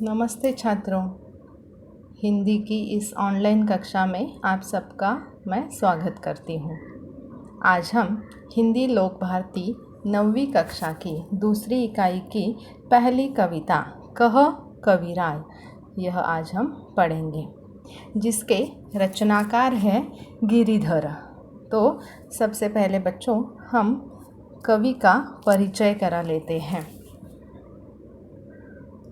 नमस्ते छात्रों। हिंदी की इस ऑनलाइन कक्षा में आप सबका मैं स्वागत करती हूँ। आज हम हिंदी लोक भारती 9वीं कक्षा की दूसरी इकाई की पहली कविता कह कविराय यह आज हम पढ़ेंगे, जिसके रचनाकार हैं गिरिधर। तो सबसे पहले बच्चों हम कवि का परिचय करा लेते हैं।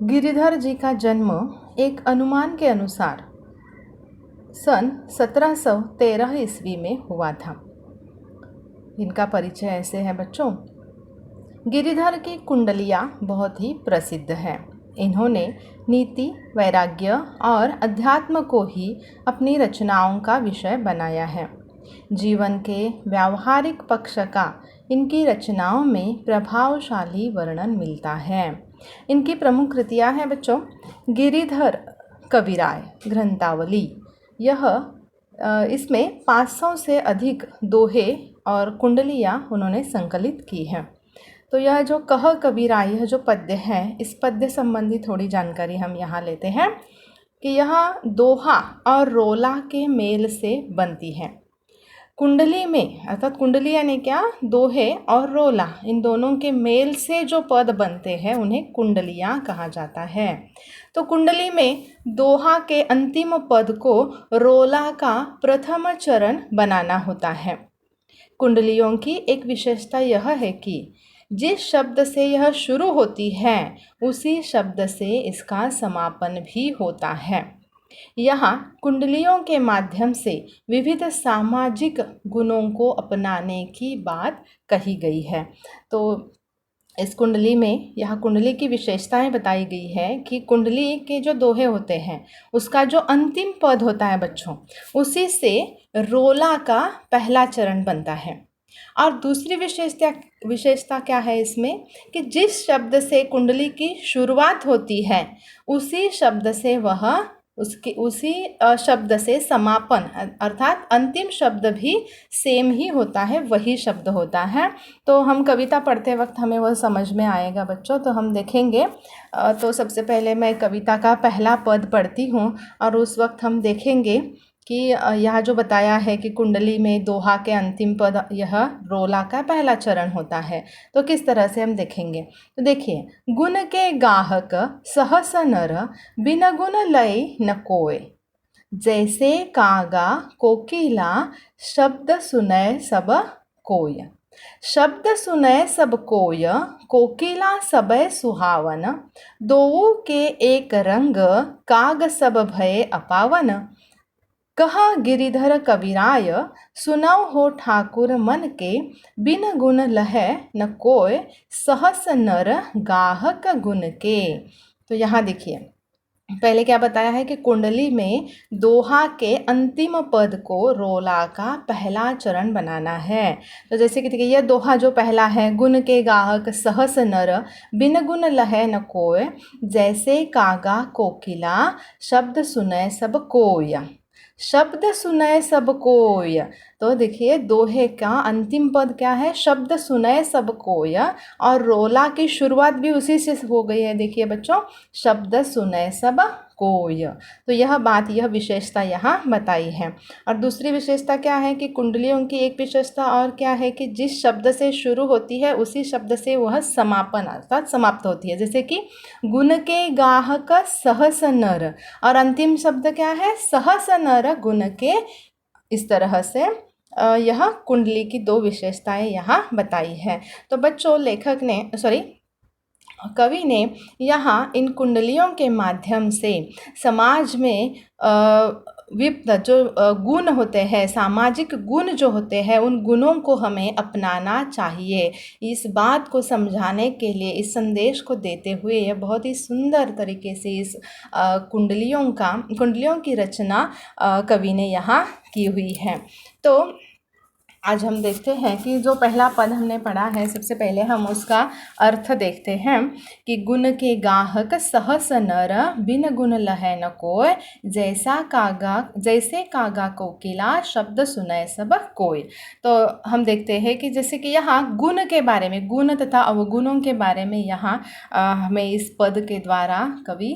गिरिधर जी का जन्म एक अनुमान के अनुसार सन 1713 ईस्वी में हुआ था। इनका परिचय ऐसे है बच्चों। गिरिधर की कुंडलियाँ बहुत ही प्रसिद्ध हैं। इन्होंने नीति, वैराग्य और अध्यात्म को ही अपनी रचनाओं का विषय बनाया है। जीवन के व्यावहारिक पक्ष का इनकी रचनाओं में प्रभावशाली वर्णन मिलता है। इनकी प्रमुख कृतियाँ हैं बच्चों गिरिधर कविराय ग्रंथावली। यह इसमें 500 से अधिक दोहे और कुंडलियाँ उन्होंने संकलित की हैं। तो यह जो कह कविराय यह जो पद्य है, इस पद्य संबंधी थोड़ी जानकारी हम यहाँ लेते हैं कि यह दोहा और रोला के मेल से बनती है। कुंडली में अर्थात कुंडली यानी क्या, दोहे और रोला, इन दोनों के मेल से जो पद बनते हैं उन्हें कुंडलियाँ कहा जाता है। तो कुंडली में दोहा के अंतिम पद को रोला का प्रथम चरण बनाना होता है। कुंडलियों की एक विशेषता यह है कि जिस शब्द से यह शुरू होती है उसी शब्द से इसका समापन भी होता है। यहाँ कुंडलियों के माध्यम से विविध सामाजिक गुणों को अपनाने की बात कही गई है। तो इस कुंडली में यहाँ कुंडली की विशेषताएं बताई गई है कि कुंडली के जो दोहे होते हैं उसका जो अंतिम पद होता है बच्चों, उसी से रोला का पहला चरण बनता है। और दूसरी विशेषता क्या है इसमें कि जिस शब्द से कुंडली की शुरुआत होती है उसी शब्द से उसी शब्द से समापन अर्थात अंतिम शब्द भी सेम ही होता है, वही शब्द होता है। तो हम कविता पढ़ते वक्त हमें वह समझ में आएगा बच्चों। तो हम देखेंगे, तो सबसे पहले मैं कविता का पहला पद पढ़ती हूँ और उस वक्त हम देखेंगे कि यह जो बताया है कि कुंडली में दोहा के अंतिम पद यह रोला का पहला चरण होता है, तो किस तरह से हम देखेंगे। तो देखिए, गुण के गाहक सहस नर बिन गुण लय न कोय, जैसे कागा कोकिला शब्द सुनय सब कोय। शब्द सुनय सब कोय कोकिला सबय सुहावन, दोऊ के एक रंग काग सब भय अपावन। कह गिरिधर कविराय सुनौ हो ठाकुर मन के, बिन गुण लहै न कोय सहस नर गाहक गुण के। तो यहाँ देखिए, पहले क्या बताया है कि कुंडली में दोहा के अंतिम पद को रोला का पहला चरण बनाना है। तो जैसे कि देखिए, यह दोहा जो पहला है, गुण के गाहक सहस नर बिन गुण लहै न कोय, जैसे कागा कोकिला शब्द सुनय सब कोय। शब्द सुनय सब कोय, तो देखिए दोहे का अंतिम पद क्या है, शब्द सुनय सब कोय, और रोला की शुरुआत भी उसी से हो गई है। देखिए बच्चों, शब्द सुनय सब कोय। तो यह विशेषता यहाँ बताई है। और दूसरी विशेषता क्या है कि कुंडलियों की एक विशेषता और क्या है कि जिस शब्द से शुरू होती है उसी शब्द से वह समापन अर्थात समाप्त होती है। जैसे कि गुण के गाहक सहस नर, और अंतिम शब्द क्या है, सहस नर गुण के। इस तरह से यह कुंडली की दो विशेषताएं यहाँ बताई है। तो बच्चों, कवि ने यहाँ इन कुंडलियों के माध्यम से समाज में जो गुण होते हैं, सामाजिक गुण जो होते हैं, उन गुणों को हमें अपनाना चाहिए, इस बात को समझाने के लिए, इस संदेश को देते हुए यह बहुत ही सुंदर तरीके से इस कुंडलियों की रचना कवि ने यहाँ की हुई है। तो आज हम देखते हैं कि जो पहला पद हमने पढ़ा है, सबसे पहले हम उसका अर्थ देखते हैं कि गुण के गाहक सहस नर, बिन गुण लहै न कोय, जैसे कागा कोकिला, शब्द सुनै सब कोय। तो हम देखते हैं कि जैसे कि यहाँ गुण के बारे में, गुण तथा अवगुणों के बारे में यहाँ हमें इस पद के द्वारा कवि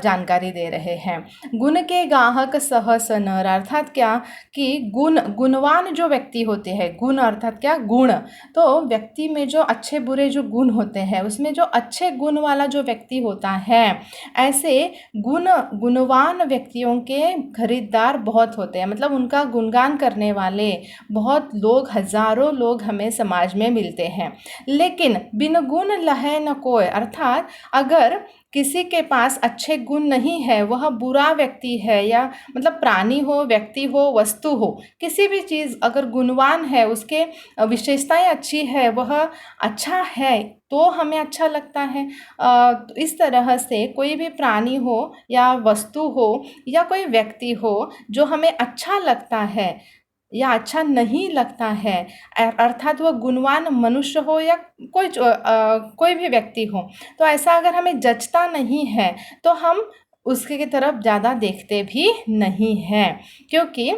जानकारी दे रहे हैं। गुण के गाहक सहस नर अर्थात क्या कि गुणवान जो व्यक्ति होते हैं, गुण अर्थात क्या, गुण, तो व्यक्ति में जो अच्छे बुरे जो गुण होते हैं, उसमें जो अच्छे गुण वाला जो व्यक्ति होता है, ऐसे गुणवान व्यक्तियों के खरीदार बहुत होते हैं। मतलब उनका गुणगान करने वाले बहुत लोग, हजारों लोग हमें समाज में मिलते हैं। लेकिन बिन गुण लहै न कोय अर्थात अगर किसी के पास अच्छे गुण नहीं है, वह बुरा व्यक्ति है, या मतलब प्राणी हो, व्यक्ति हो, वस्तु हो, किसी भी चीज़ अगर गुणवान है, उसके विशेषताएं अच्छी है, वह अच्छा है, तो हमें अच्छा लगता है। तो इस तरह से कोई भी प्राणी हो या वस्तु हो या कोई व्यक्ति हो जो हमें अच्छा लगता है या अच्छा नहीं लगता है, अर्थात वह गुणवान मनुष्य हो या कोई भी व्यक्ति हो, तो ऐसा अगर हमें जचता नहीं है तो हम उसके तरफ ज़्यादा देखते भी नहीं हैं, क्योंकि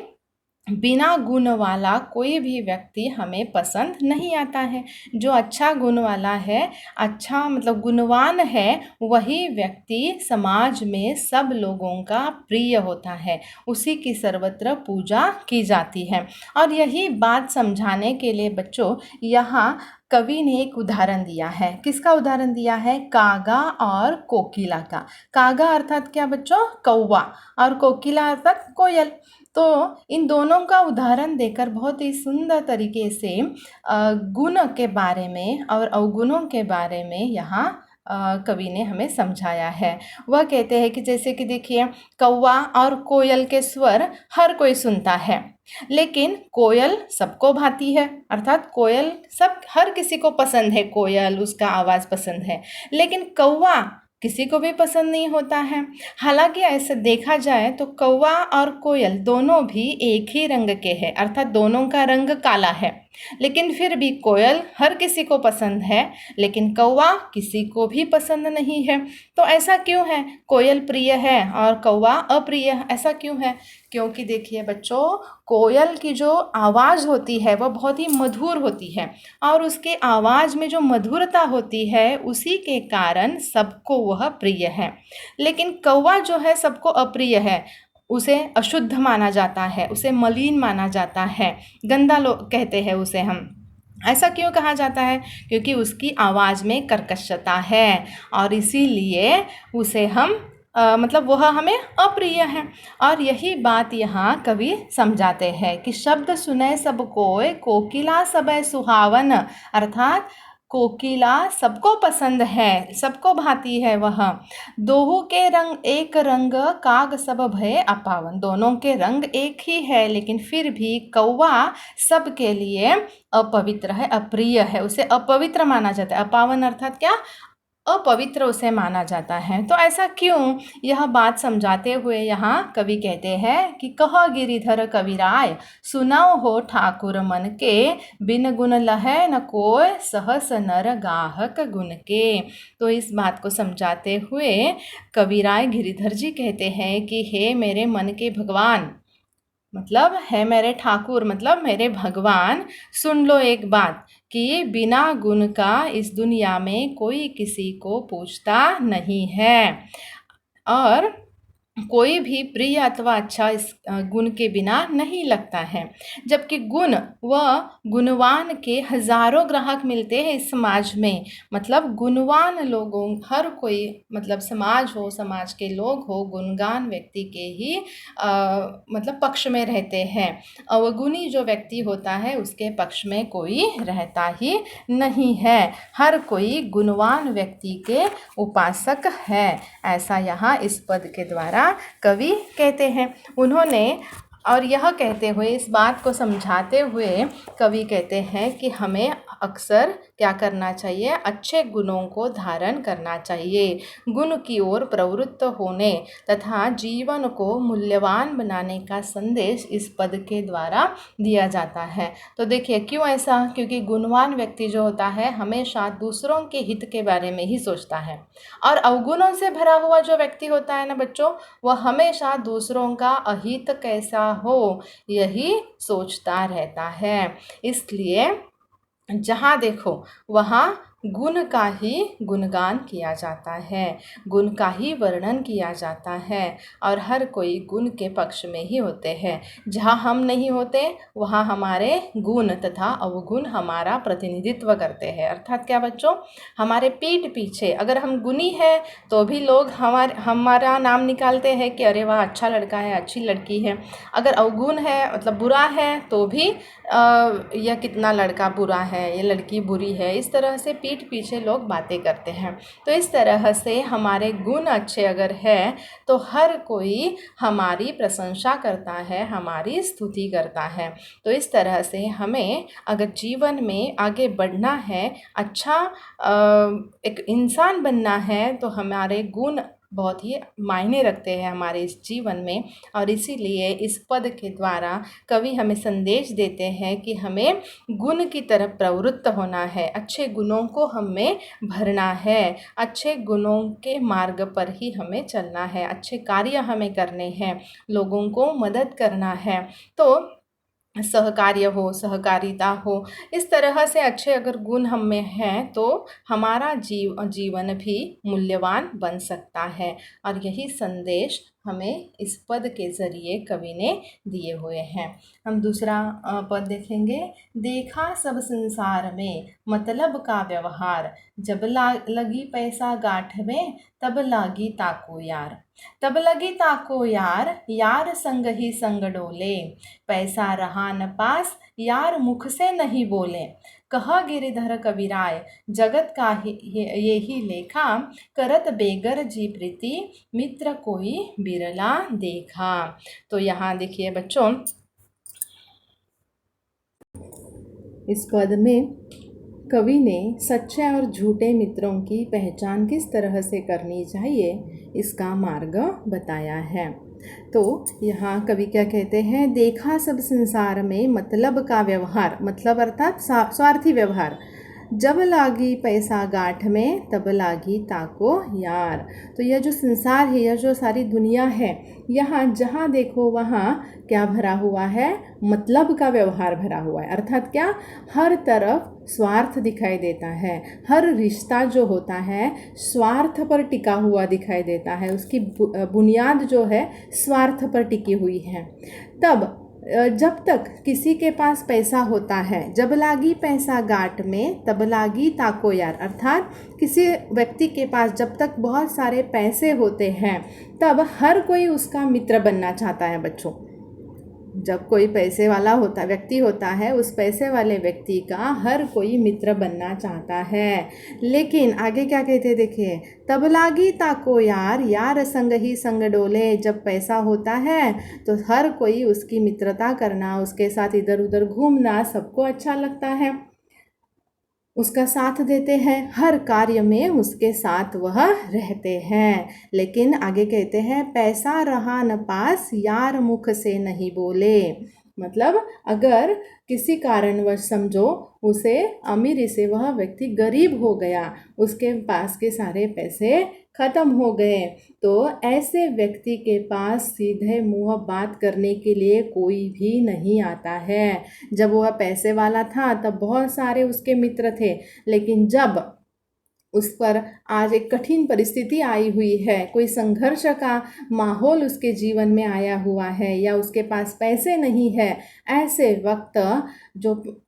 बिना गुण वाला कोई भी व्यक्ति हमें पसंद नहीं आता है। जो अच्छा गुण वाला है, अच्छा मतलब गुणवान है, वही व्यक्ति समाज में सब लोगों का प्रिय होता है, उसी की सर्वत्र पूजा की जाती है। और यही बात समझाने के लिए बच्चों यहाँ कवि ने एक उदाहरण दिया है। किसका उदाहरण दिया है? कागा और कोकिला का। कागा अर्थात क्या बच्चों? कौवा, और कोकिला अर्थात कोयल। तो इन दोनों का उदाहरण देकर बहुत ही सुंदर तरीके से गुण के बारे में और अवगुणों के बारे में यहाँ कवि ने हमें समझाया है। वह कहते हैं कि जैसे कि देखिए, कौवा और कोयल के स्वर हर कोई सुनता है, लेकिन कोयल सबको भाती है, अर्थात कोयल हर किसी को पसंद है, कोयल उसका आवाज़ पसंद है, लेकिन कौवा किसी को भी पसंद नहीं होता है। हालांकि ऐसे देखा जाए तो कौवा और कोयल दोनों भी एक ही रंग के हैं, अर्थात दोनों का रंग काला है, लेकिन फिर भी कोयल हर किसी को पसंद है, लेकिन कौवा किसी को भी पसंद नहीं है। तो ऐसा क्यों है? कोयल प्रिय है और कौवा अप्रिय, ऐसा क्यों है? क्योंकि देखिए बच्चों, कोयल की जो आवाज़ होती है वह बहुत ही मधुर होती है, और उसके आवाज़ में जो मधुरता होती है उसी के कारण सबको वह प्रिय है। लेकिन कौवा जो है सबको अप्रिय है, उसे अशुद्ध माना जाता है, उसे मलिन माना जाता है, गंदा लोग कहते हैं उसे हम। ऐसा क्यों कहा जाता है? क्योंकि उसकी आवाज़ में कर्कशता है, और इसीलिए उसे हम मतलब वह हमें अप्रिय है। और यही बात यहाँ कवि समझाते हैं कि शब्द सुनै सब कोय, कोकिला सबै सुहावन, अर्थात कोकिला सबको पसंद है, सबको भाती है वह। दोहू के रंग एक रंग, काग सब भय अपावन, दोनों के रंग एक ही है, लेकिन फिर भी कौवा सबके लिए अपवित्र है, अप्रिय है, उसे अपवित्र माना जाता है। अपावन अर्थात क्या? अपवित्र उसे माना जाता है। तो ऐसा क्यों? यह बात समझाते हुए यहाँ कवि कहते हैं कि कह गिरिधर कविराय, सुनाओ हो ठाकुर मन के, बिन गुण लहै न कोय, सहस नर गाहक गुण के। तो इस बात को समझाते हुए कविराय गिरिधर जी कहते हैं कि हे मेरे मन के भगवान, मतलब है मेरे ठाकुर, मतलब मेरे भगवान, सुन लो एक बात कि बिना गुण का इस दुनिया में कोई किसी को पूछता नहीं है, और कोई भी प्रिय अथवा अच्छा इस गुण के बिना नहीं लगता है। जबकि गुण व गुणवान के हजारों ग्राहक मिलते हैं इस समाज में, मतलब गुणवान लोगों, हर कोई, मतलब समाज हो, समाज के लोग हो, गुणगान व्यक्ति के ही मतलब पक्ष में रहते हैं। अवगुणी जो व्यक्ति होता है उसके पक्ष में कोई रहता ही नहीं है, हर कोई गुणवान व्यक्ति के उपासक है। ऐसा यहाँ इस पद के द्वारा कवि कहते हैं। उन्होंने और यह कहते हुए, इस बात को समझाते हुए कवि कहते हैं कि हमें अक्सर क्या करना चाहिए, अच्छे गुणों को धारण करना चाहिए, गुण की ओर प्रवृत्त होने तथा जीवन को मूल्यवान बनाने का संदेश इस पद के द्वारा दिया जाता है। तो देखिए क्यों ऐसा, क्योंकि गुणवान व्यक्ति जो होता है हमेशा दूसरों के हित के बारे में ही सोचता है, और अवगुणों से भरा हुआ जो व्यक्ति होता है ना बच्चों, वह हमेशा दूसरों का अहित कैसा हो यही सोचता रहता है। इसलिए जहाँ देखो वहाँ गुण का ही गुणगान किया जाता है, गुण का ही वर्णन किया जाता है, और हर कोई गुण के पक्ष में ही होते हैं। जहाँ हम नहीं होते वहाँ हमारे गुण तथा अवगुण हमारा प्रतिनिधित्व करते हैं। अर्थात क्या बच्चों, हमारे पीठ पीछे अगर हम गुणी हैं तो भी लोग हमारा नाम निकालते हैं कि अरे वाह अच्छा लड़का है, अच्छी लड़की है। अगर अवगुण है मतलब बुरा है तो भी यह कितना लड़का बुरा है, ये लड़की बुरी है, इस तरह से पीठ पीछे लोग बातें करते हैं। तो इस तरह से हमारे गुण अच्छे अगर है तो हर कोई हमारी प्रशंसा करता है, हमारी स्तुति करता है। तो इस तरह से हमें अगर जीवन में आगे बढ़ना है, अच्छा एक इंसान बनना है, तो हमारे गुण बहुत ही मायने रखते हैं हमारे इस जीवन में। और इसीलिए इस पद के द्वारा कवि हमें संदेश देते हैं कि हमें गुण की तरफ प्रवृत्त होना है, अच्छे गुणों को हमें भरना है, अच्छे गुणों के मार्ग पर ही हमें चलना है, अच्छे कार्य हमें करने हैं, लोगों को मदद करना है। तो सहकार्य हो, सहकारिता हो, इस तरह से अच्छे अगर गुण हम में हैं तो हमारा जीवन भी मूल्यवान बन सकता है। और यही संदेश हमें इस पद के ज़रिए कवि ने दिए हुए हैं। हम दूसरा पद देखेंगे। देखा सब संसार में मतलब का व्यवहार, जब लगी पैसा गांठ में तब लागी ताको यार। तब लगी ताको यार, यार संग ही संग डोले, पैसा रहा न पास यार मुख से नहीं बोले। कहा गिरिधर कविराय, जगत का ये ही लेखा, करत बेगर जी प्रीति, मित्र कोई बिरला देखा। तो यहाँ देखिए बच्चों, इस पद में कवि ने सच्चे और झूठे मित्रों की पहचान किस तरह से करनी चाहिए इसका मार्ग बताया है। तो यहाँ कवि क्या कहते हैं, देखा सब संसार में मतलब का व्यवहार, मतलब अर्थात स्वार्थी व्यवहार, जब लागी पैसा गांठ में तब लागी ताको यार। तो यह जो संसार है, यह जो सारी दुनिया है, यहाँ जहाँ देखो वहाँ क्या भरा हुआ है, मतलब का व्यवहार भरा हुआ है। अर्थात क्या, हर तरफ स्वार्थ दिखाई देता है, हर रिश्ता जो होता है स्वार्थ पर टिका हुआ दिखाई देता है, उसकी बुनियाद जो है स्वार्थ पर टिकी हुई है। तब जब तक किसी के पास पैसा होता है, जब लागी पैसा गांठ में तब लागी ताको यार, अर्थात किसी व्यक्ति के पास जब तक बहुत सारे पैसे होते हैं तब हर कोई उसका मित्र बनना चाहता है बच्चों। जब कोई पैसे वाला व्यक्ति होता है, उस पैसे वाले व्यक्ति का हर कोई मित्र बनना चाहता है। लेकिन आगे क्या कहते हैं देखिए, तब लागी ताको यार, यार संग ही संग डोले। जब पैसा होता है तो हर कोई उसकी मित्रता करना, उसके साथ इधर उधर घूमना सबको अच्छा लगता है, उसका साथ देते हैं, हर कार्य में उसके साथ वह रहते हैं। लेकिन आगे कहते हैं, पैसा रहा न पास यार मुख से नहीं बोले। मतलब अगर किसी कारणवश समझो उसे अमीरी से वह व्यक्ति गरीब हो गया, उसके पास के सारे पैसे ख़त्म हो गए, तो ऐसे व्यक्ति के पास सीधे मुँह बात करने के लिए कोई भी नहीं आता है। जब वह पैसे वाला था तब बहुत सारे उसके मित्र थे, लेकिन जब उस पर आज एक कठिन परिस्थिति आई हुई है, कोई संघर्ष का माहौल उसके जीवन में आया हुआ है, या उसके पास पैसे नहीं है, ऐसे वक्त जो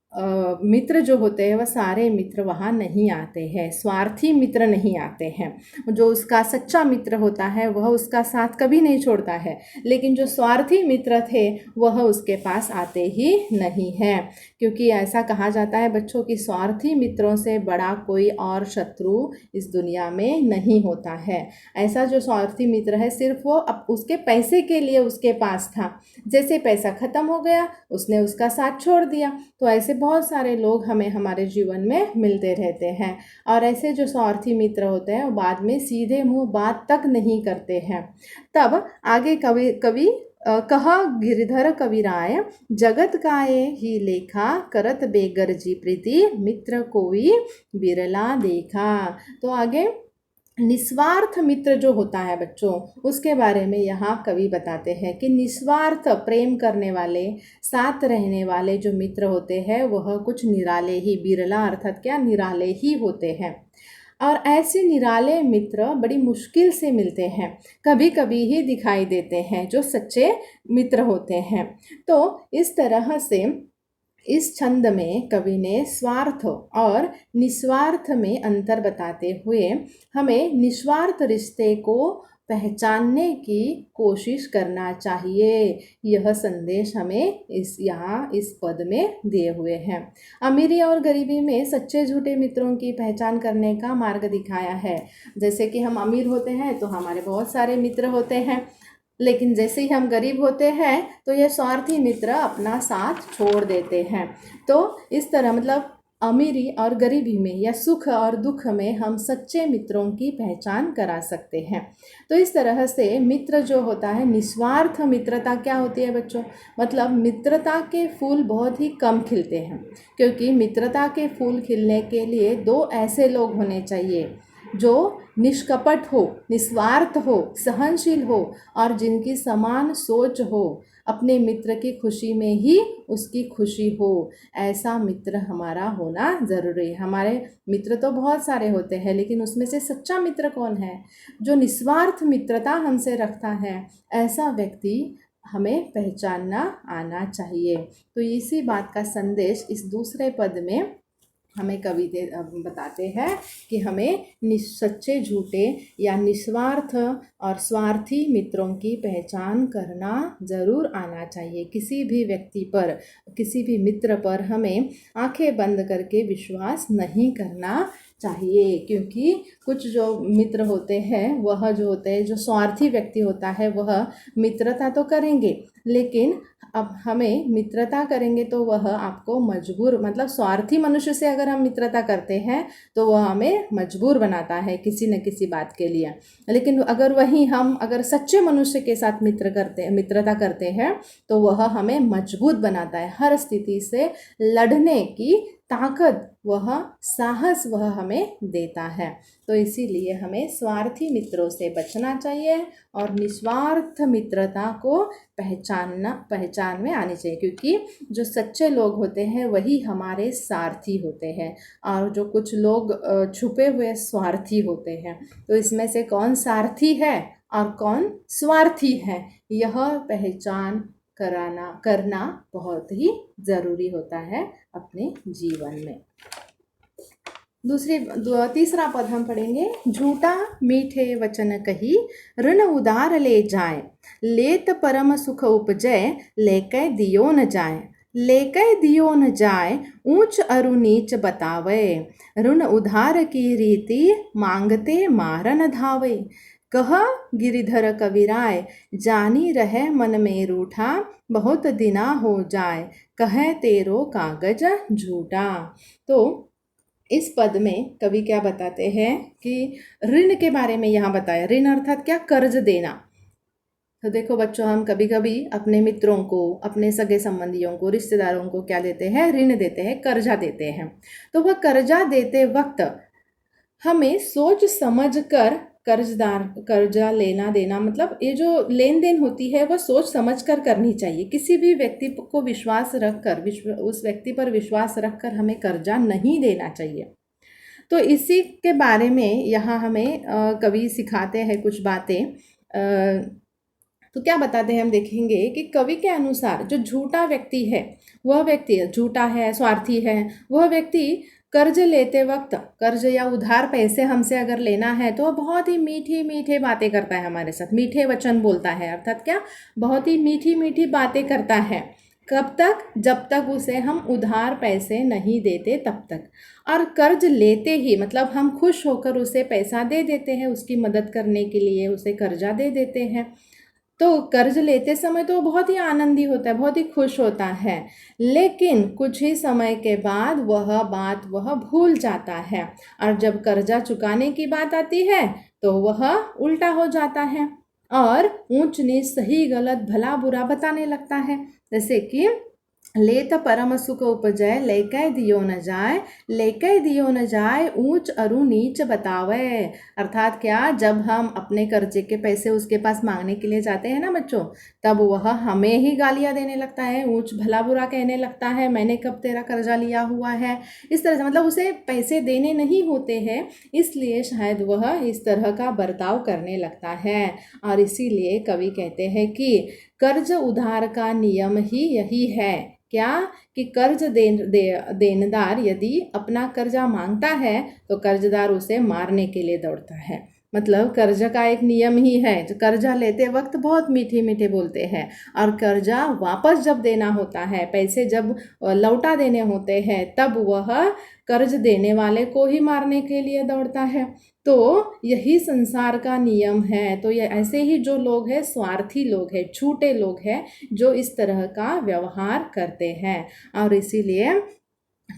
मित्र जो होते हैं वह सारे मित्र वहाँ नहीं आते हैं, स्वार्थी मित्र नहीं आते हैं। जो उसका सच्चा मित्र होता है वह उसका साथ कभी नहीं छोड़ता है, लेकिन जो स्वार्थी मित्र थे वह उसके पास आते ही नहीं हैं। क्योंकि ऐसा कहा जाता है बच्चों कि स्वार्थी मित्रों से बड़ा कोई और शत्रु इस दुनिया में नहीं होता है। ऐसा जो स्वार्थी मित्र है सिर्फ वो उसके पैसे के लिए उसके पास था, जैसे पैसा ख़त्म हो गया उसने उसका साथ छोड़ दिया। तो ऐसे बहुत सारे लोग हमें हमारे जीवन में मिलते रहते हैं, और ऐसे जो स्वार्थी मित्र होते हैं वो बाद में सीधे मुंह बात तक नहीं करते हैं। तब आगे कवि कवि कहा गिरधर कविराय, जगत काये ही लेखा, करत बेगर जी प्रीति, मित्र कोई बिरला देखा। तो आगे निस्वार्थ मित्र जो होता है बच्चों, उसके बारे में यहाँ कवि बताते हैं कि निस्वार्थ प्रेम करने वाले, साथ रहने वाले जो मित्र होते हैं वह कुछ निराले ही, बिरला अर्थात क्या, निराले ही होते हैं। और ऐसे निराले मित्र बड़ी मुश्किल से मिलते हैं, कभी कभी ही दिखाई देते हैं जो सच्चे मित्र होते हैं। तो इस तरह से इस छंद में कवि ने स्वार्थ और निस्वार्थ में अंतर बताते हुए हमें निस्वार्थ रिश्ते को पहचानने की कोशिश करना चाहिए, यह संदेश हमें इस पद में दिए हुए हैं। अमीरी और गरीबी में सच्चे झूठे मित्रों की पहचान करने का मार्ग दिखाया है। जैसे कि हम अमीर होते हैं तो हमारे बहुत सारे मित्र होते हैं, लेकिन जैसे ही हम गरीब होते हैं तो ये स्वार्थी मित्र अपना साथ छोड़ देते हैं। तो इस तरह मतलब अमीरी और गरीबी में या सुख और दुख में हम सच्चे मित्रों की पहचान करा सकते हैं। तो इस तरह से मित्र जो होता है, निस्वार्थ मित्रता क्या होती है बच्चों, मतलब मित्रता के फूल बहुत ही कम खिलते हैं, क्योंकि मित्रता के फूल खिलने के लिए दो ऐसे लोग होने चाहिए जो निष्कपट हो, निस्वार्थ हो, सहनशील हो और जिनकी समान सोच हो, अपने मित्र की खुशी में ही उसकी खुशी हो, ऐसा मित्र हमारा होना ज़रूरी है। हमारे मित्र तो बहुत सारे होते हैं, लेकिन उसमें से सच्चा मित्र कौन है, जो निस्वार्थ मित्रता हमसे रखता है, ऐसा व्यक्ति हमें पहचानना आना चाहिए। तो इसी बात का संदेश इस दूसरे पद में हमें कवि बताते हैं कि हमें सच्चे झूठे या निस्वार्थ और स्वार्थी मित्रों की पहचान करना ज़रूर आना चाहिए। किसी भी व्यक्ति पर, किसी भी मित्र पर हमें आंखें बंद करके विश्वास नहीं करना चाहिए, क्योंकि कुछ जो मित्र होते हैं वह जो होते हैं, जो स्वार्थी व्यक्ति होता है वह मित्रता तो करेंगे, लेकिन अब हमें मित्रता करेंगे तो वह आपको मजबूर, मतलब स्वार्थी मनुष्य से अगर हम मित्रता करते हैं तो वह हमें मजबूर बनाता है किसी न किसी बात के लिए। लेकिन अगर वहीं हम अगर सच्चे मनुष्य के साथ मित्रता करते हैं तो वह हमें मजबूत बनाता है, हर स्थिति से लड़ने की ताकत, वह साहस वह हमें देता है। तो इसीलिए हमें स्वार्थी मित्रों से बचना चाहिए और निस्वार्थ मित्रता को पहचान में आनी चाहिए, क्योंकि जो सच्चे लोग होते हैं वही हमारे सारथी होते हैं और जो कुछ लोग छुपे हुए स्वार्थी होते हैं। तो इसमें से कौन सारथी है और कौन स्वार्थी है, यह पहचान करना बहुत ही ज़रूरी होता है अपने जीवन में। तीसरा पद हम पढ़ेंगे। झूठा मीठे वचन कही, ऋण उधार ले जाए, लेत परम सुख उपजय, लेकै दियो न जाए। लेकै दियो न जाए, ऊंच अरु नीच बतावे, ऋण उधार की रीति, मांगते मारन धावे। कह गिरिधर कविराय, जानी रहे मन में रूठा, बहुत दिना हो जाए, कहे तेरो कागज झूठा। तो इस पद में कवि क्या बताते हैं कि ऋण के बारे में यहाँ बताया। ऋण अर्थात क्या, कर्ज देना। तो देखो बच्चों, हम कभी कभी अपने मित्रों को, अपने सगे संबंधियों को, रिश्तेदारों को क्या देते हैं, ऋण देते हैं, कर्जा देते हैं। तो वह कर्जा देते वक्त हमें सोच समझ कर कर्जा लेना देना, मतलब ये जो लेन देन होती है वह सोच समझ कर करनी चाहिए। किसी भी व्यक्ति को विश्वास रखकर, उस व्यक्ति पर विश्वास रखकर हमें कर्जा नहीं देना चाहिए। तो इसी के बारे में यहाँ हमें कवि सिखाते हैं कुछ बातें। तो क्या बताते हैं, हम देखेंगे कि कवि के अनुसार जो झूठा व्यक्ति है, वह व्यक्ति झूठा है, स्वार्थी है, वह व्यक्ति कर्ज लेते वक्त, कर्ज या उधार पैसे हमसे अगर लेना है तो बहुत ही मीठी मीठी बातें करता है हमारे साथ, मीठे वचन बोलता है, अर्थात क्या, बहुत ही मीठी मीठी बातें करता है। कब तक, जब तक उसे हम उधार पैसे नहीं देते तब तक। और कर्ज लेते ही मतलब हम खुश होकर उसे पैसा दे देते हैं, उसकी मदद करने के लिए उसे कर्जा दे देते हैं। तो कर्ज लेते समय तो बहुत ही आनंदी होता है, बहुत ही खुश होता है, लेकिन कुछ ही समय के बाद वह बात वह भूल जाता है, और जब कर्जा चुकाने की बात आती है तो वह उल्टा हो जाता है और ऊंच नीच सही गलत भला बुरा बताने लगता है। जैसे कि लेत परम सुख उपजय लेकै दियो न जाय, लेकै दियो न जाय ऊंच अरु नीच बतावे। अर्थात क्या, जब हम अपने कर्जे के पैसे उसके पास मांगने के लिए जाते हैं ना बच्चों, तब वह हमें ही गालियां देने लगता है, ऊंच भला बुरा कहने लगता है, मैंने कब तेरा कर्जा लिया हुआ है, इस तरह से। मतलब उसे पैसे देने नहीं होते हैं, इसलिए शायद वह इस तरह का बर्ताव करने लगता है। और इसीलिए कवि कहते हैं कि कर्ज उधार का नियम ही यही है। क्या कि देनदार यदि अपना कर्जा मांगता है तो कर्जदार उसे मारने के लिए दौड़ता है। मतलब कर्ज का एक नियम ही है, जो कर्जा लेते वक्त बहुत मीठे मीठे बोलते हैं, और कर्जा वापस जब देना होता है, पैसे जब लौटा देने होते हैं, तब वह कर्ज देने वाले को ही मारने के लिए दौड़ता है। तो यही संसार का नियम है। तो ये ऐसे ही जो लोग हैं, स्वार्थी लोग हैं, झूठे लोग हैं, जो इस तरह का व्यवहार करते हैं। और इसीलिए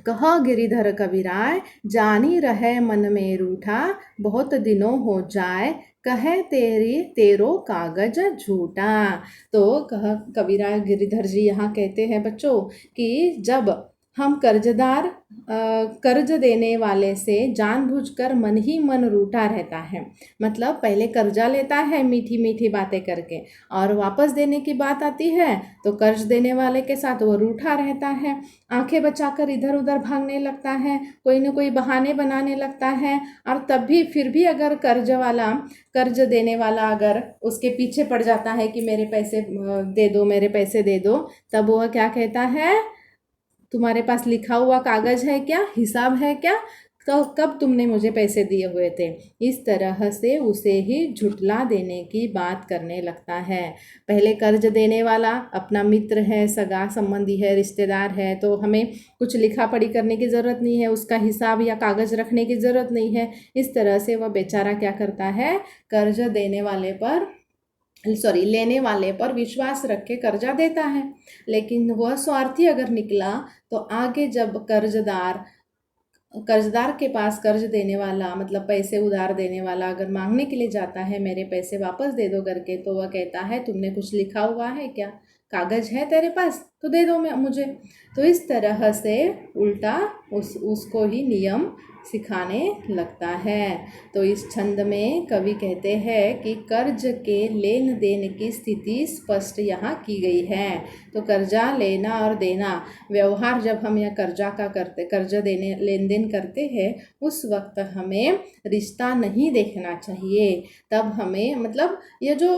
कह गिरिधर कबीराय, जानी रहे मन में रूठा, बहुत दिनों हो जाए कहे तेरो कागज झूठा। तो कह कबीराय गिरिधर जी यहाँ कहते हैं बच्चों कि जब हम कर्ज देने वाले से जानबूझकर मन ही मन रूठा रहता है, मतलब पहले कर्जा लेता है मीठी मीठी बातें करके, और वापस देने की बात आती है तो कर्ज देने वाले के साथ वो रूठा रहता है, आंखें बचाकर इधर उधर भागने लगता है, कोई न कोई बहाने बनाने लगता है। और तब भी फिर भी अगर कर्ज देने वाला अगर उसके पीछे पड़ जाता है कि मेरे पैसे दे दो, मेरे पैसे दे दो, तब वह क्या कहता है, तुम्हारे पास लिखा हुआ कागज है क्या, हिसाब है क्या, कब तुमने मुझे पैसे दिए हुए थे। इस तरह से उसे ही झुठला देने की बात करने लगता है। पहले कर्ज देने वाला अपना मित्र है, सगा संबंधी है, रिश्तेदार है, तो हमें कुछ लिखा पढ़ी करने की ज़रूरत नहीं है, उसका हिसाब या कागज़ रखने की ज़रूरत नहीं है। इस तरह से वह बेचारा क्या करता है, कर्ज लेने वाले पर विश्वास रख के कर्जा देता है। लेकिन वह स्वार्थी अगर निकला तो आगे जब कर्जदार के पास कर्ज देने वाला, मतलब पैसे उधार देने वाला अगर मांगने के लिए जाता है, मेरे पैसे वापस दे दो करके, तो वह कहता है तुमने कुछ लिखा हुआ है क्या, कागज है तेरे पास तो दे दो मुझे। तो इस तरह से उल्टा उसको ही नियम सिखाने लगता है। तो इस छंद में कवि कहते हैं कि कर्ज के लेन देन की स्थिति स्पष्ट यहाँ की गई है। तो कर्जा लेना और देना व्यवहार जब हम यह कर्ज देने लेन देन करते हैं, उस वक्त हमें रिश्ता नहीं देखना चाहिए। तब हमें, मतलब ये जो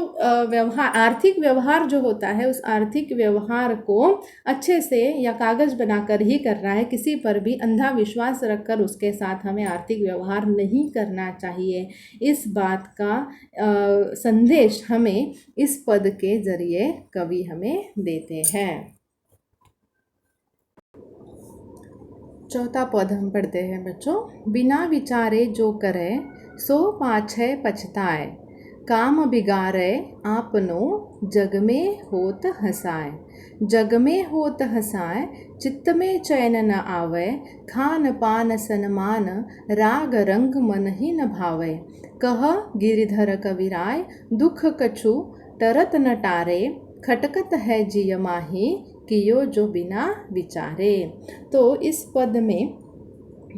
व्यवहार, आर्थिक व्यवहार जो होता है, उस आर्थिक व्यवहार को अच्छे से या कागज बनाकर ही करना है। किसी पर भी अंधा विश्वास रखकर उसके साथ हमें आर्थिक व्यवहार नहीं करना चाहिए। इस बात का संदेश हमें इस पद के जरिए कवि हमें देते हैं। चौथा पद हम पढ़ते हैं बच्चों। बिना विचारे जो करे सो पाछे पछताए, काम बिगाड़े आपनो जग में होत हसाए। जग में होत हसाए चित्त में चैन न आवे, खान पान सन्मान राग रंग मन ही न भावे। कह गिरिधर कबीराय दुख कछु टरत न टारे, खटकत है जिय माही कियो जो बिना विचारे। तो इस पद में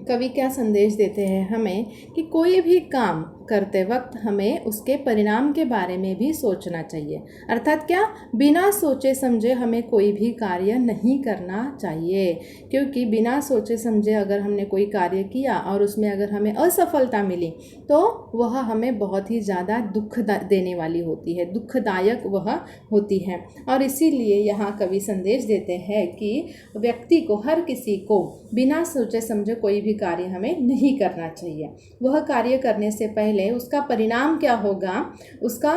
कवि क्या संदेश देते हैं हमें कि कोई भी काम करते वक्त हमें उसके परिणाम के बारे में भी सोचना चाहिए। अर्थात क्या, बिना सोचे समझे हमें कोई भी कार्य नहीं करना चाहिए, क्योंकि बिना सोचे समझे अगर हमने कोई कार्य किया और उसमें अगर हमें असफलता मिली तो वह हमें बहुत ही ज़्यादा दुख देने वाली होती है, दुखदायक वह होती है। और इसीलिए यहाँ कवि संदेश देते हैं कि व्यक्ति को, हर किसी को बिना सोचे समझे कोई भी कार्य हमें नहीं करना चाहिए। वह कार्य करने से पहले उसका परिणाम क्या होगा, उसका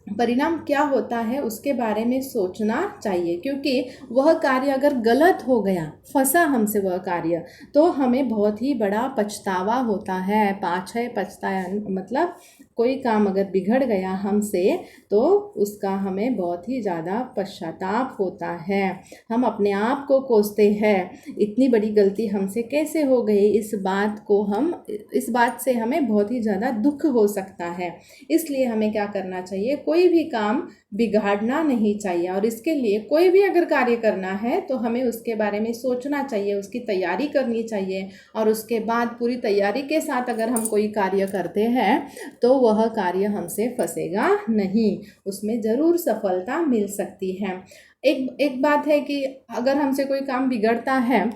परिणाम क्या होता है उसके बारे में सोचना चाहिए, क्योंकि वह कार्य अगर गलत हो गया, फंसा हमसे वह कार्य, तो हमें बहुत ही बड़ा पछतावा होता है। पाछे पछताया मतलब कोई काम अगर बिगड़ गया हमसे तो उसका हमें बहुत ही ज़्यादा पश्चाताप होता है। हम अपने आप को कोसते हैं, इतनी बड़ी गलती हमसे कैसे हो गई, इस बात से हमें बहुत ही ज़्यादा दुख हो सकता है। इसलिए हमें क्या करना चाहिए, कोई भी काम बिगाड़ना नहीं चाहिए। और इसके लिए कोई भी अगर कार्य करना है तो हमें उसके बारे में सोचना चाहिए, उसकी तैयारी करनी चाहिए, और उसके बाद पूरी तैयारी के साथ अगर हम कोई कार्य करते हैं तो वह कार्य हमसे फंसेगा नहीं, उसमें ज़रूर सफलता मिल सकती है। एक बात है कि अगर हमसे कोई काम बिगड़ता है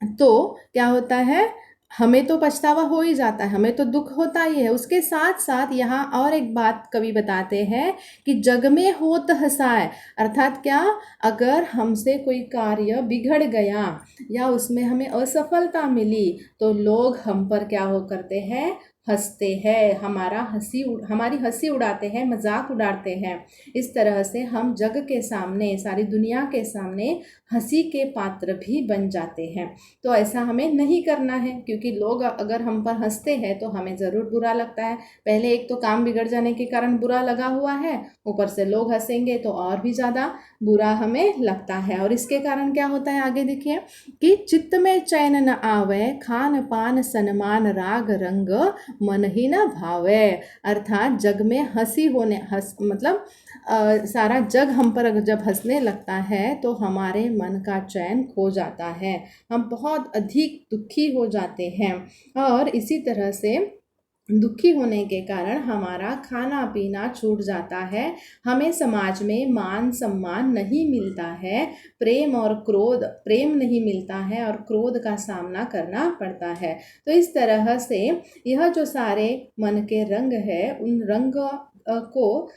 तो क्या होता है, हमें तो पछतावा हो ही जाता है, हमें तो दुख होता ही है। उसके साथ साथ यहाँ और एक बात कवि बताते हैं कि जग में होत हसाए, अर्थात क्या, अगर हमसे कोई कार्य बिगड़ गया या उसमें हमें असफलता मिली तो लोग हम पर क्या हो करते हैं, हंसते हैं, हमारी हंसी उड़ाते हैं, मजाक उड़ाते हैं। इस तरह से हम जग के सामने, सारी दुनिया के सामने हंसी के पात्र भी बन जाते हैं। तो ऐसा हमें नहीं करना है, क्योंकि लोग अगर हम पर हंसते हैं तो हमें ज़रूर बुरा लगता है। पहले एक तो काम बिगड़ जाने के कारण बुरा लगा हुआ है, ऊपर से लोग हंसेंगे तो और भी ज़्यादा बुरा हमें लगता है। और इसके कारण क्या होता है, आगे देखिए कि चित्त में चैन न आवे, खान पान सन्मान राग रंग मन ही न भावे। अर्थात जग में मतलब सारा जग हम पर अगर जब हंसने लगता है तो हमारे मन का चैन खो जाता है, हम बहुत अधिक दुखी हो जाते हैं। और इसी तरह से दुखी होने के कारण हमारा खाना पीना छूट जाता है, हमें समाज में मान सम्मान नहीं मिलता है, प्रेम नहीं मिलता है और क्रोध का सामना करना पड़ता है। तो इस तरह से यह जो सारे मन के रंग है, उन रंग को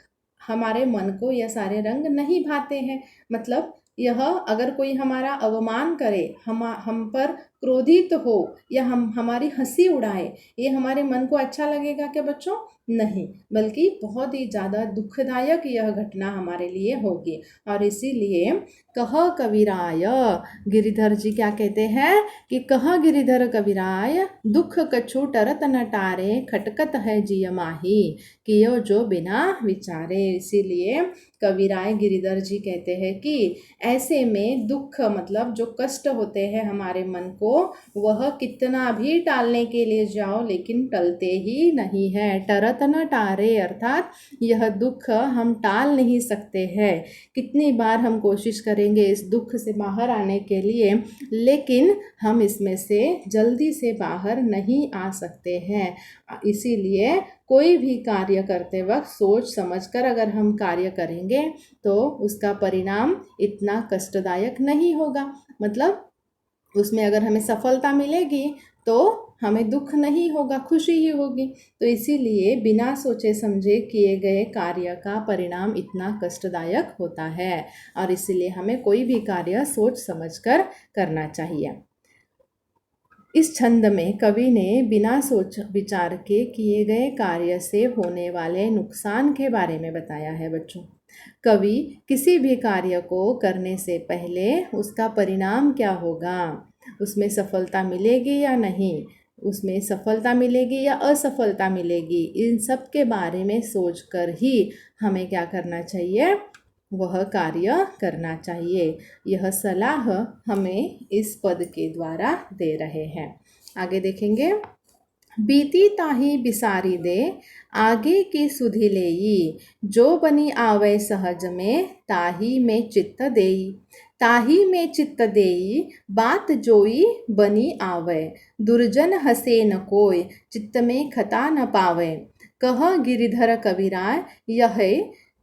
हमारे मन को यह सारे रंग नहीं भाते हैं। मतलब यह अगर कोई हमारा अवमान करे, हम पर क्रोधित हो या हमारी हंसी उड़ाए, ये हमारे मन को अच्छा लगेगा क्या बच्चों? नहीं, बल्कि बहुत ही ज़्यादा दुखदायक यह घटना हमारे लिए होगी। और इसीलिए कह कविराय, गिरिधर जी क्या कहते हैं कि कह गिरिधर कविराय, दुख कछु टरत न टारे, खटकत है जिय माही, कियो जो बिना विचारे। इसीलिए कविराय गिरिधर जी कहते हैं कि ऐसे में दुख मतलब जो कष्ट होते हैं हमारे मन को, वह कितना भी टालने के लिए जाओ लेकिन टलते ही नहीं है। टरत न टारे, अर्थात यह दुख हम टाल नहीं सकते हैं। कितनी बार हम कोशिश करेंगे इस दुख से बाहर आने के लिए, लेकिन हम इसमें से जल्दी से बाहर नहीं आ सकते हैं। इसीलिए कोई भी कार्य करते वक्त सोच समझकर अगर हम कार्य करेंगे तो उसका परिणाम इतना कष्टदायक नहीं होगा। मतलब उसमें अगर हमें सफलता मिलेगी तो हमें दुख नहीं होगा, खुशी ही होगी। तो इसीलिए बिना सोचे समझे किए गए कार्य का परिणाम इतना कष्टदायक होता है, और इसीलिए हमें कोई भी कार्य सोच समझकर करना चाहिए। इस छंद में कवि ने बिना सोच विचार के किए गए कार्य से होने वाले नुकसान के बारे में बताया है बच्चों। कवि किसी भी कार्य को करने से पहले उसका परिणाम क्या होगा, उसमें सफलता मिलेगी या नहीं, उसमें सफलता मिलेगी या असफलता मिलेगी, इन सब के बारे में सोचकर ही हमें क्या करना चाहिए, वह कार्य करना चाहिए। यह सलाह हमें इस पद के द्वारा दे रहे हैं। आगे देखेंगे, बीती ताही बिसारी दे, आगे की सुधि लेई, जो बनी आवे सहज में, ताही में चित्त देई। ताही में चित्त देई, बात जोई बनी आवे, दुर्जन हसे न कोय, चित्त में खता न पावे। कह गिरिधर कविराय, यह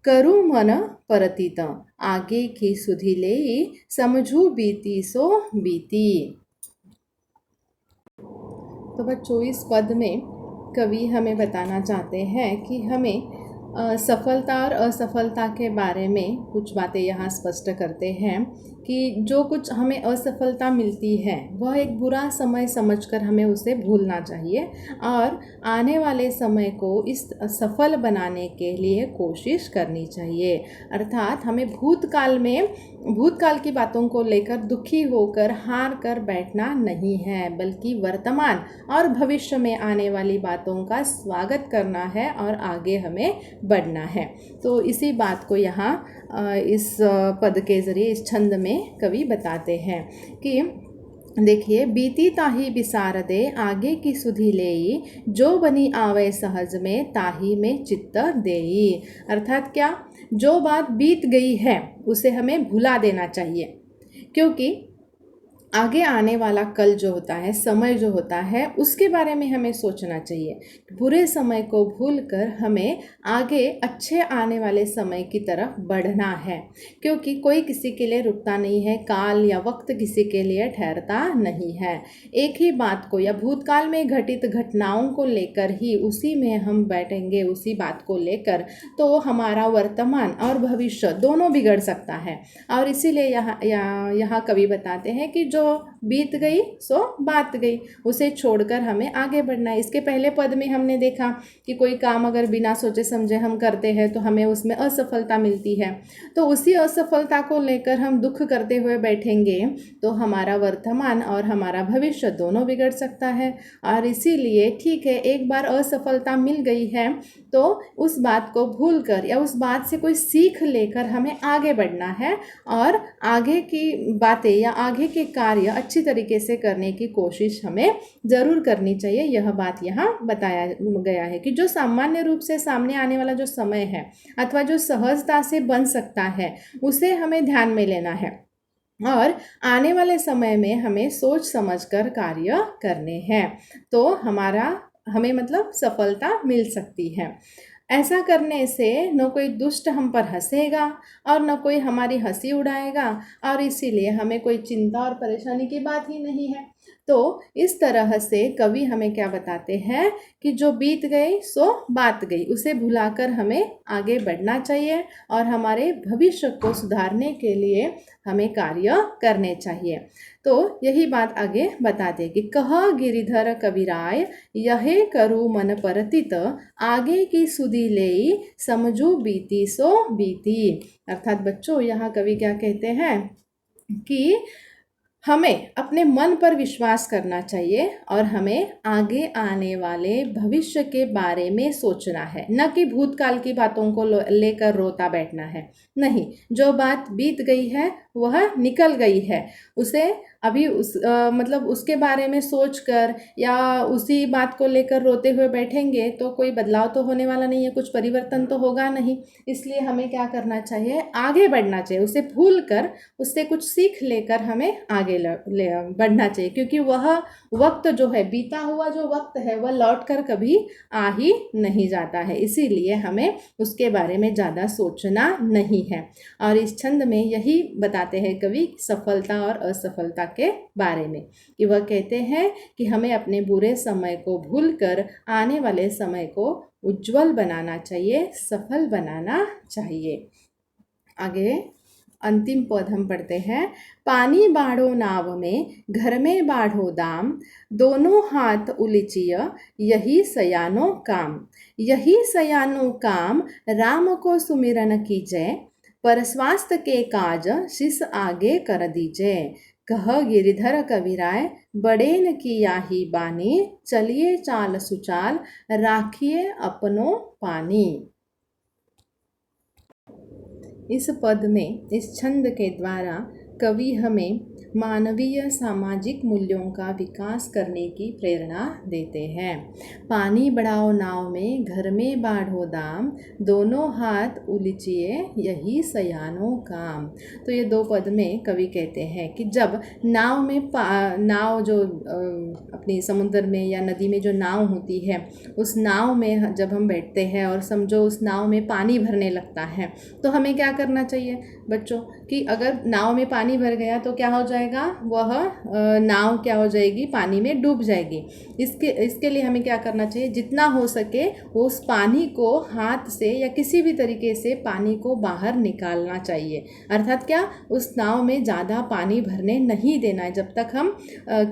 करु मन परतीत, आगे की सुधि लेई, समझू बीती सो बीती। तो बच्चों इस पद में कवि हमें बताना चाहते हैं कि हमें सफलता और असफलता के बारे में कुछ बातें यहाँ स्पष्ट करते हैं कि जो कुछ हमें असफलता मिलती है वह एक बुरा समय समझकर हमें उसे भूलना चाहिए और आने वाले समय को इस सफल बनाने के लिए कोशिश करनी चाहिए। अर्थात हमें भूतकाल की बातों को लेकर दुखी होकर हार कर बैठना नहीं है, बल्कि वर्तमान और भविष्य में आने वाली बातों का स्वागत करना है और आगे हमें बढ़ना है। तो इसी बात को यहाँ इस पद के ज़रिए, इस छंद में कवि बताते हैं कि देखिए, बीती ताही बिसार दे आगे की सुधि लेई, जो बनी आवे सहज में ताही में चित्त देई। अर्थात क्या, जो बात बीत गई है उसे हमें भुला देना चाहिए, क्योंकि आगे आने वाला कल जो होता है, समय जो होता है, उसके बारे में हमें सोचना चाहिए। बुरे समय को भूलकर हमें आगे अच्छे आने वाले समय की तरफ बढ़ना है, क्योंकि कोई किसी के लिए रुकता नहीं है, काल या वक्त किसी के लिए ठहरता नहीं है। एक ही बात को या भूतकाल में घटित घटनाओं को लेकर ही उसी में हम बैठेंगे, उसी बात को लेकर, तो हमारा वर्तमान और भविष्य दोनों बिगड़ सकता है। और इसीलिए यहाँ कवि बताते हैं कि जो बीत गई सो बात गई, उसे छोड़कर हमें आगे बढ़ना है। इसके पहले पद में हमने देखा कि कोई काम अगर बिना सोचे समझे हम करते हैं तो हमें उसमें असफलता मिलती है, तो उसी असफलता को लेकर हम दुख करते हुए बैठेंगे तो हमारा वर्तमान और हमारा भविष्य दोनों बिगड़ सकता है। और इसीलिए ठीक है, एक बार असफलता मिल गई है तो उस बात को भूलकर या उस बात से कोई सीख लेकर हमें आगे बढ़ना है और आगे की बातें या आगे के कार्य अच्छी तरीके से करने की कोशिश हमें ज़रूर करनी चाहिए। यह बात यहाँ बताया गया है कि जो सामान्य रूप से सामने आने वाला जो समय है अथवा जो सहजता से बन सकता है, उसे हमें ध्यान में लेना है और आने वाले समय में हमें सोच समझकर कार्य करने हैं, तो हमें मतलब सफलता मिल सकती है। ऐसा करने से न कोई दुष्ट हम पर हंसेगा और न कोई हमारी हंसी उड़ाएगा, और इसीलिए हमें कोई चिंता और परेशानी की बात ही नहीं है। तो इस तरह से कवि हमें क्या बताते हैं कि जो बीत गई सो बात गई, उसे भुलाकर हमें आगे बढ़ना चाहिए और हमारे भविष्य को सुधारने के लिए हमें कार्य करने चाहिए। तो यही बात आगे बताते कि कह गिरिधर कबीराय यहे करू मन परतित, आगे की सुधि लेई समझू बीती सो बीती। अर्थात बच्चों, यहाँ कवि क्या कहते हैं कि हमें अपने मन पर विश्वास करना चाहिए और हमें आगे आने वाले भविष्य के बारे में सोचना है, न कि भूतकाल की बातों को लेकर रोता बैठना है। नहीं, जो बात बीत गई है वह निकल गई है, उसे अभी मतलब उसके बारे में सोचकर या उसी बात को लेकर रोते हुए बैठेंगे तो कोई बदलाव तो होने वाला नहीं है, कुछ परिवर्तन तो होगा नहीं। इसलिए हमें क्या करना चाहिए, आगे बढ़ना चाहिए, उसे भूल कर उससे कुछ सीख लेकर हमें आगे बढ़ना चाहिए, क्योंकि वह वक्त जो है, बीता हुआ जो वक्त है, वह लौट कर कभी आ ही नहीं जाता है। इसीलिए हमें उसके बारे में ज़्यादा सोचना नहीं है। और इस छंद में यही बताते हैं कवि सफलता और असफलता के बारे में, कि वह कहते हैं कि हमें अपने बुरे समय को भूलकर आने वाले समय को उज्जवल बनाना चाहिए, सफल बनाना चाहिए। आगे अंतिम पद हम पढ़ते हैं। पानी बाढ़ो नाव में, घर में बाढ़ो दाम, दोनों हाथ उलिचिय यही सयानो काम। यही सयानो काम राम को सुमिरन कीजय, पर स्वास्थ्य के काज शिष आगे कर दीजय। कह गिरिधर कबीराय बड़ेन की याही बानी, चलिए चाल सुचाल राखिए अपनो पानी। इस पद में, इस छंद के द्वारा कवि हमें मानवीय सामाजिक मूल्यों का विकास करने की प्रेरणा देते हैं। पानी बढ़ाओ नाव में, घर में बाढ़ो दाम, दोनों हाथ उलिचिए यही सयानो काम। तो ये दो पद में कवि कहते हैं कि जब नाव में नाव जो अपनी समुद्र में या नदी में जो नाव होती है, उस नाव में जब हम बैठते हैं और समझो उस नाव में पानी भरने लगता है, तो हमें क्या करना चाहिए बच्चों, कि अगर नाव में पानी पानी भर गया तो क्या हो जाएगा, वह नाव क्या हो जाएगी, पानी में डूब जाएगी। इसके लिए हमें क्या करना चाहिए, जितना हो सके उस पानी को हाथ से या किसी भी तरीके से पानी को बाहर निकालना चाहिए। अर्थात क्या, उस नाव में ज़्यादा पानी भरने नहीं देना है। जब तक हम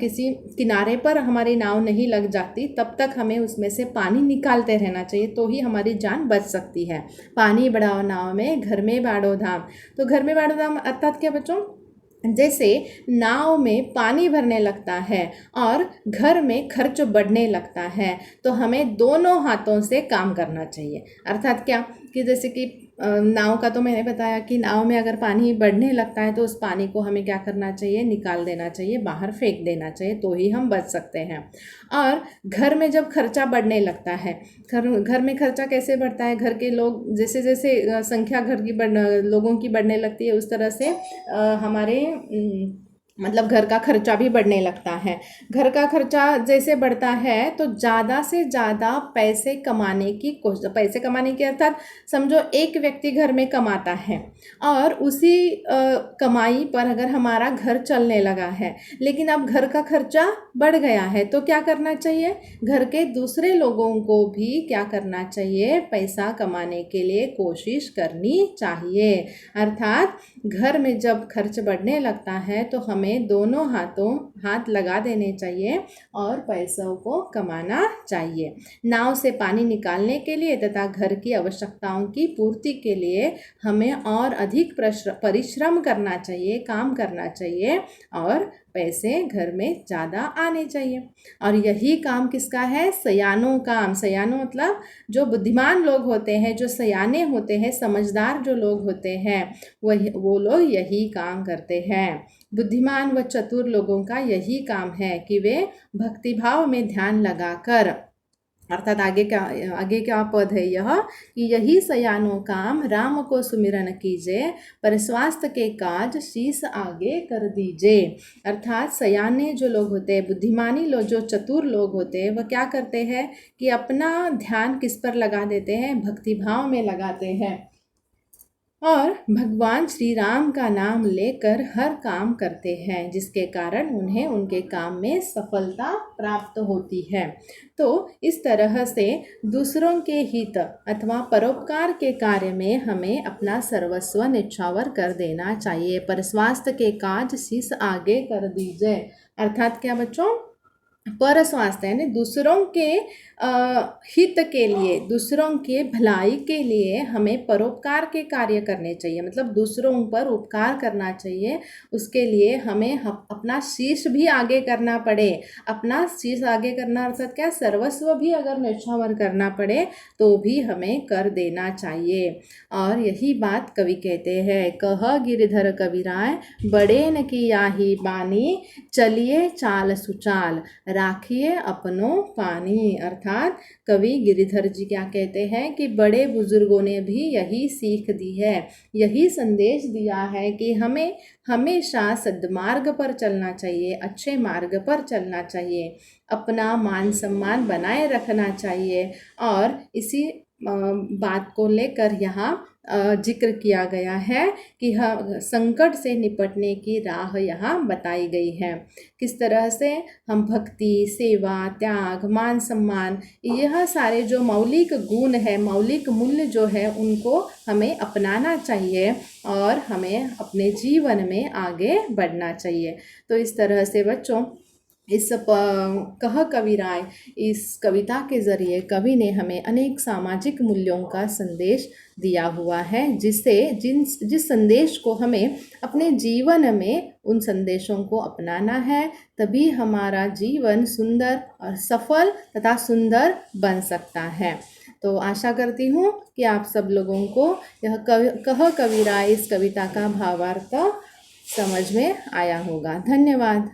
किसी किनारे पर हमारी नाव नहीं लग जाती तब तक हमें उसमें से पानी निकालते रहना चाहिए, तो ही हमारी जान बच सकती है। पानी बढ़ाओ नाव में, घर में बाड़ो धाम। तो घर में बाड़ो धाम अर्थात क्या बच्चों, जैसे नाव में पानी भरने लगता है और घर में खर्च बढ़ने लगता है, तो हमें दोनों हाथों से काम करना चाहिए। अर्थात क्या कि जैसे कि नाव का तो मैंने बताया कि नाव में अगर पानी बढ़ने लगता है तो उस पानी को हमें क्या करना चाहिए, निकाल देना चाहिए, बाहर फेंक देना चाहिए, तो ही हम बच सकते हैं। और घर में जब खर्चा बढ़ने लगता है, घर में खर्चा कैसे बढ़ता है, घर के लोग जैसे जैसे संख्या घर की लोगों की बढ़ने लगती है, उस तरह से हमारे मतलब घर का खर्चा भी बढ़ने लगता है। घर का खर्चा जैसे बढ़ता है तो ज़्यादा से ज़्यादा पैसे कमाने की कोशिश, पैसे कमाने की अर्थात समझो एक व्यक्ति घर में कमाता है और उसी कमाई पर अगर हमारा घर चलने लगा है, लेकिन अब घर का खर्चा बढ़ गया है, तो क्या करना चाहिए, घर के दूसरे लोगों को भी क्या करना चाहिए, पैसा कमाने के लिए कोशिश करनी चाहिए। अर्थात घर में जब खर्च बढ़ने लगता है तो हमें दोनों हाथ लगा देने चाहिए और पैसों को कमाना चाहिए। नाव से पानी निकालने के लिए तथा घर की आवश्यकताओं की पूर्ति के लिए हमें और अधिक परिश्रम करना चाहिए, काम करना चाहिए और पैसे घर में ज़्यादा आने चाहिए। और यही काम किसका है, सयानों काम। सयानों मतलब जो बुद्धिमान लोग होते हैं, जो सयाने होते हैं, समझदार जो लोग होते हैं, वो लोग यही काम करते हैं। बुद्धिमान व चतुर लोगों का यही काम है कि वे भक्तिभाव में ध्यान लगाकर, अर्थात आगे क्या पद है यह, कि यही सयानो काम राम को सुमिरन कीजिए, पर स्वास्थ्य के काज शीश आगे कर दीजिए। अर्थात सयाने जो लोग होते हैं, बुद्धिमानी लोग, जो चतुर लोग होते हैं, वह क्या करते हैं कि अपना ध्यान किस पर लगा देते हैं, भक्तिभाव में लगाते हैं और भगवान श्री राम का नाम लेकर हर काम करते हैं, जिसके कारण उन्हें उनके काम में सफलता प्राप्त होती है। तो इस तरह से दूसरों के हित अथवा परोपकार के कार्य में हमें अपना सर्वस्व न्यौछावर कर देना चाहिए। पर स्वास्थ्य के काज शीश आगे कर दीजिए। अर्थात क्या बच्चों, पर स्वास्थ्य यानी दूसरों के हित के लिए, दूसरों के भलाई के लिए हमें परोपकार के कार्य करने चाहिए, मतलब दूसरों पर उपकार करना चाहिए। उसके लिए हमें अपना शीश भी आगे करना पड़े, अपना शीश आगे करना अर्थात क्या, सर्वस्व भी अगर न्यौछावर करना पड़े तो भी हमें कर देना चाहिए। और यही बात कवि कहते हैं, कह गिरधर कविराय बड़े न की याही बानी, चलिए चाल सुचाल राखिए अपनों पानी। अर्थात कवि गिरिधर जी क्या कहते हैं कि बड़े बुजुर्गों ने भी यही सीख दी है, यही संदेश दिया है कि हमें हमेशा सद्मार्ग पर चलना चाहिए, अच्छे मार्ग पर चलना चाहिए, अपना मान सम्मान बनाए रखना चाहिए। और इसी बात को लेकर यहाँ जिक्र किया गया है कि संकट से निपटने की राह यहाँ बताई गई है। किस तरह से हम भक्ति, सेवा, त्याग, मान सम्मान, यह सारे जो मौलिक गुण है, मौलिक मूल्य जो है, उनको हमें अपनाना चाहिए और हमें अपने जीवन में आगे बढ़ना चाहिए। तो इस तरह से बच्चों, इस कह कविराय, इस कविता के ज़रिए कवि ने हमें अनेक सामाजिक मूल्यों का संदेश दिया हुआ है, जिस संदेश को हमें अपने जीवन में उन संदेशों को अपनाना है, तभी हमारा जीवन सुंदर और सफल तथा सुंदर बन सकता है। तो आशा करती हूँ कि आप सब लोगों को यह कह कविराय इस कविता का भावार्थ समझ में आया होगा। धन्यवाद।